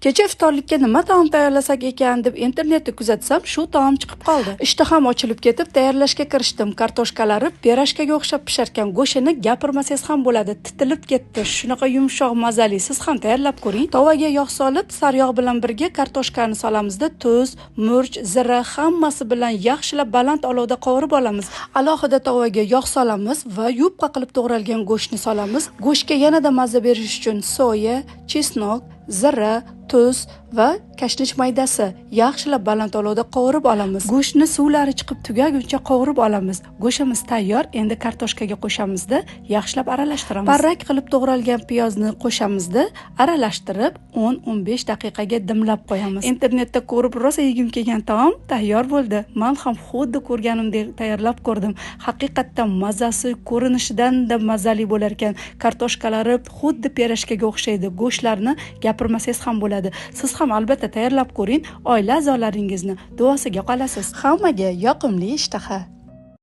Kecha iftorlikka nima taom tayyorlasak ekan deb internetda kuzatsam, shu taom chiqib qoldi. Ishtaham ochilib ketib, tayyorlashga kirishdim. Kartoshkalari pirojkaga o'xshab pisharkan, go'shtini gapirmasangiz ham bo'ladi, titilib ketdi. Shunaqa yumshoq, mazali. Siz ham tayyorlab ko'ring. Tovaga yog' solib, saryog' bilan birga kartoshkani solamizda, tuz, murch, zira hammasi bilan yaxshilab baland olovda qovurib olamiz. Alohida tovaga yog' solamiz va yupqa qilib to'g'ralgan go'shtni solamiz. Go'shtga yanada mazza berish uchun soya, chesnok, zira, tuz va kashnish maydasi yaxshilab baland olovda qovurib olamiz. Go'shtni suvlari chiqib tugaguncha qovurib olamiz. Go'shtimiz tayyor. Endi kartoshkaga qo'shamizda yaxshilab aralashtiramiz. Parrak qilib to'g'ralgan piyozni qo'shamizda aralashtirib 10-15 daqiqaga dimlab qo'yamiz. Internetda ko'rib rosa yegim kelgan taom tayyor bo'ldi. Men ham xuddi ko'rganimdek tayyorlab ko'rdim. Haqiqatdan mazasi ko'rinishidan-da mazali bo'lar ekan. Kartoshkalari xuddi pirojkaga o'xshaydi. Go'shtlarni gapirmasangiz ham bo'ladi. Siz ham albatta tayyorlab ko'ring, oila a'zolaringizni duosiga qolasiz. Hammaga yoqimli ishtaha.